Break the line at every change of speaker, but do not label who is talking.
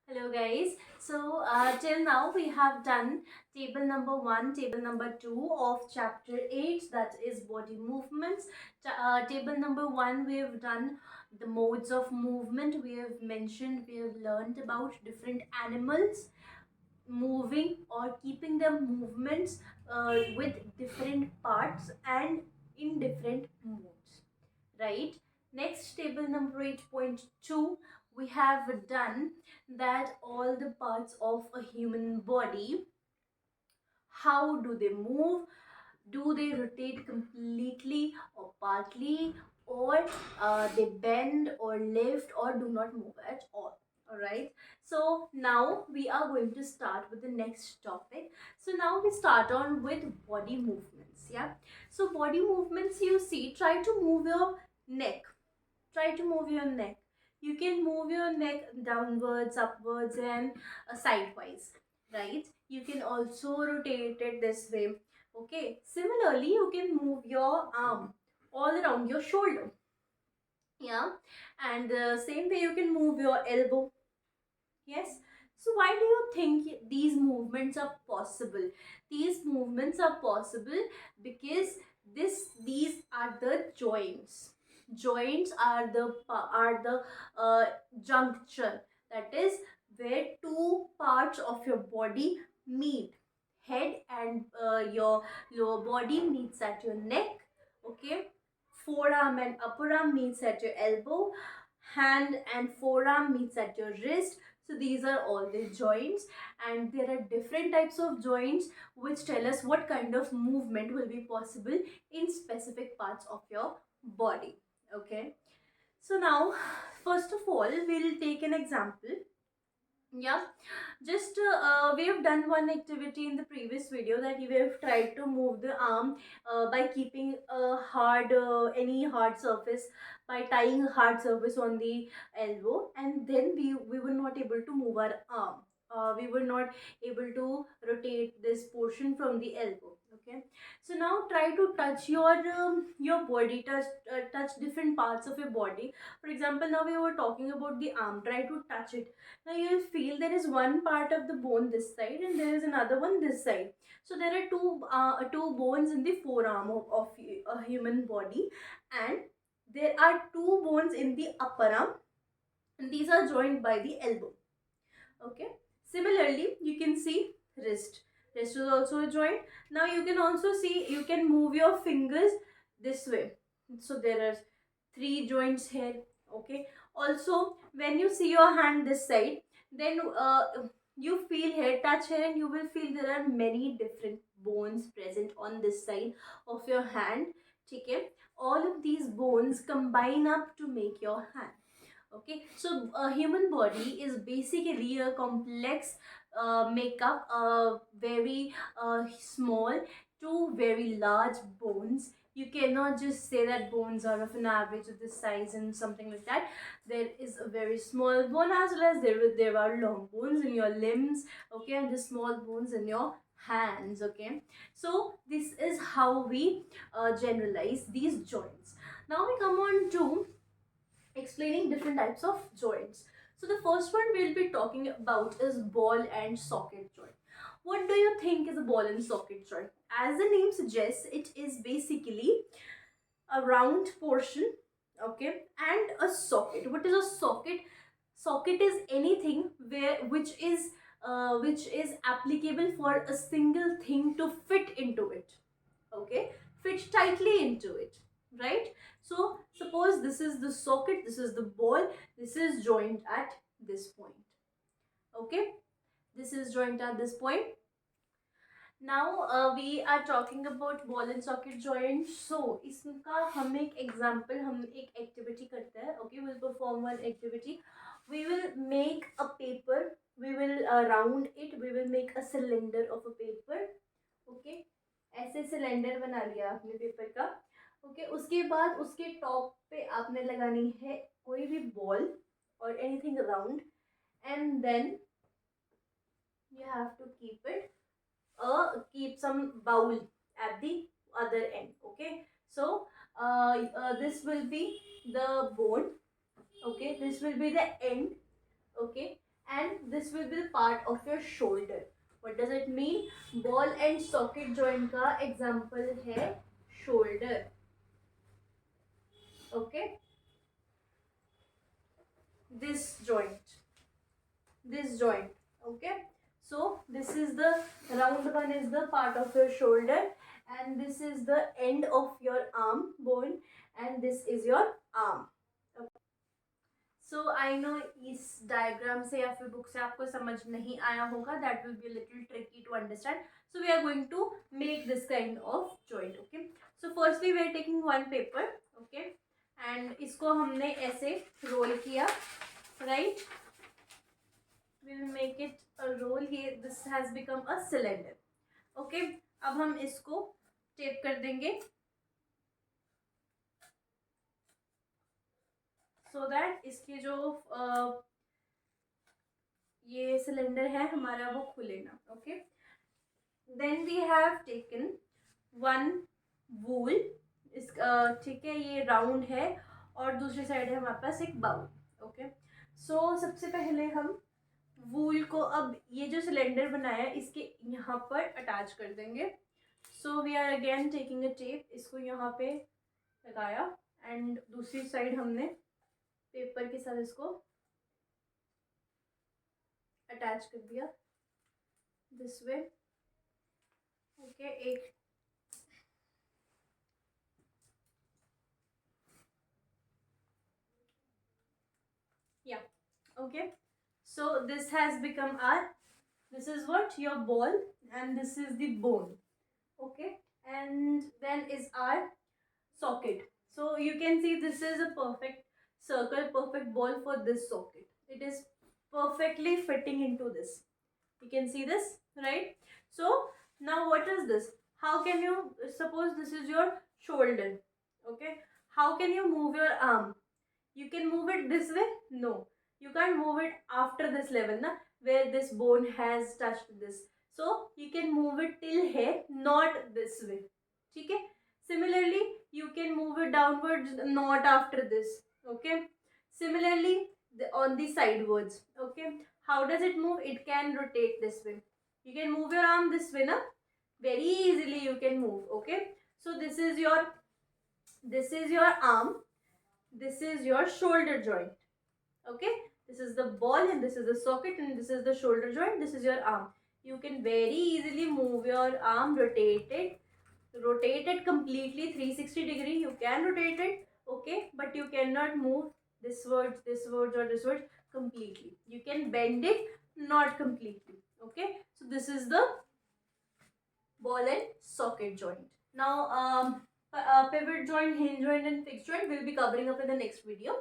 Hello guys. So till now we have done table number 1, table number 2 of chapter 8, that is body movements. Table number 1 we have done the modes of movement. We have mentioned, we have learned about different animals moving or keeping their movements with different parts and in different modes, right? Next, table number 8.2, we have done that all the parts of a human body, how do they move, do they rotate completely or partly, or they bend or lift or do not move at all right? So now we are going to start with the next topic. So now we start on with body movements. Yeah, so body movements, you see, try to move your neck. Try to move your neck. You can move your neck downwards, upwards, and sidewise, right? You can also rotate it this way. Okay, similarly you can move your arm all around your shoulder. Yeah, and the same way you can move your elbow. Yes. So why do you think these movements are possible? These movements are possible because these are the joints. Joints are the juncture. That is where two parts of your body meet. Head and your lower body meets at your neck. Okay. Forearm and upper arm meets at your elbow. Hand and forearm meets at your wrist. So these are all the joints, and there are different types of joints which tell us what kind of movement will be possible in specific parts of your body. Okay, so now first of all we'll take an example. Yeah, just we have done one activity in the previous video, that we have tried to move the arm by keeping a hard any hard surface, by tying a hard surface on the elbow, and then we were not able to move our arm. We were not able to rotate this portion from the elbow. Okay, so now try to touch your body, touch different parts of your body. For example, now we were talking about the arm. Try to touch it. Now you will feel there is one part of the bone this side and there is another one this side. So there are two bones in the forearm of a human body, and there are two bones in the upper arm, and these are joined by the elbow. Okay. Similarly, you can see wrist. Wrist is also a joint. Now you can also see, you can move your fingers this way. So there are three joints here. Okay. Also, when you see your hand this side, then you feel here, touch here, and you will feel there are many different bones present on this side of your hand. Okay. All of these bones combine up to make your hand. Okay, so a human body is basically a complex makeup of very small to very large bones. You cannot just say that bones are of an average of this size and something like that. There is a very small bone, as well as there are long bones in your limbs. Okay, and the small bones in your hands. Okay, so this is how we generalize these joints. Now we come on to explaining different types of joints. So the first one we'll be talking about is ball and socket joint. What do you think is a ball and socket joint? As the name suggests, it is basically a round portion, okay, and a socket. What is a socket? Socket is anything which is applicable for a single thing to fit into it. Okay, fit tightly into it, right? So suppose this is the socket, this is the ball, this is joined at this point. Okay, this is joined at this point. Now we are talking about ball and socket joint. So इसका हम एक example, हम एक activity करते हैं. Okay, we'll perform one activity. We will make a paper, we will round it, we will make a cylinder of a paper. Okay, ऐसे cylinder बना लिया आपने पेपर का. ओके, उसके बाद उसके टॉप पे आपने लगानी है कोई भी बॉल और anything round, and then you have to keep some bowl at the other end. Okay, so this will be the bone. Okay, this will be the end. Okay, and this will be the part of your shoulder. What does it mean? Ball and socket joint का example है shoulder. Okay, this joint, this joint. Okay, so this is the round one, is the part of your shoulder, and this is the end of your arm bone, and this is your arm. So I know इस diagram से या फिर book से आपको समझ नहीं आया होगा, that will be little tricky to understand. So we are going to make this kind of joint. Okay, so firstly we are taking one paper. Okay, and इसको हमने ऐसे रोल किया, right. We will make it a roll. ये this has become a cylinder. Okay, अब हम इसको tape कर देंगे so that इसके जो ये सिलेंडर है हमारा वो खुले ना. Okay, then we have taken one wool. इस ठीक है, ये राउंड है और दूसरी साइड है हमारे पास एक बाउल. ओके, सो सबसे पहले हम वूल को, अब ये जो सिलेंडर बनाया है इसके यहाँ पर अटैच कर देंगे. So we are again taking a tape, इसको यहाँ पे लगाया एंड दूसरी साइड हमने पेपर के साथ इसको अटैच कर दिया दिस वे. ओके, एक या okay, so this has become our, this is what your ball and this is the bone. Okay, and then is our socket. So you can see this is a perfect circle, perfect ball for this socket. It is perfectly fitting into this. You can see this, right? So now what is this? How can you, suppose this is your shoulder. Okay, how can you move your arm? You can move it this way? No, you can't move it after this level na, where this bone has touched this. So you can move it till here, not this way. Okay, similarly you can move it downwards, not after this. Okay, similarly on the sidewards. Okay, how does it move? It can rotate this way. You can move your arm this way na, very easily you can move. Okay, so this is your arm, this is your shoulder joint. Okay, this is the ball and this is the socket and this is the shoulder joint, this is your arm. You can very easily move your arm, rotate it completely 360 degree. You can rotate it. Okay, but you cannot move this words or this words completely. You can bend it, not completely. Okay, so this is the ball and socket joint. Now pivot joint, hinge joint and fixed joint will be covering up in the next video.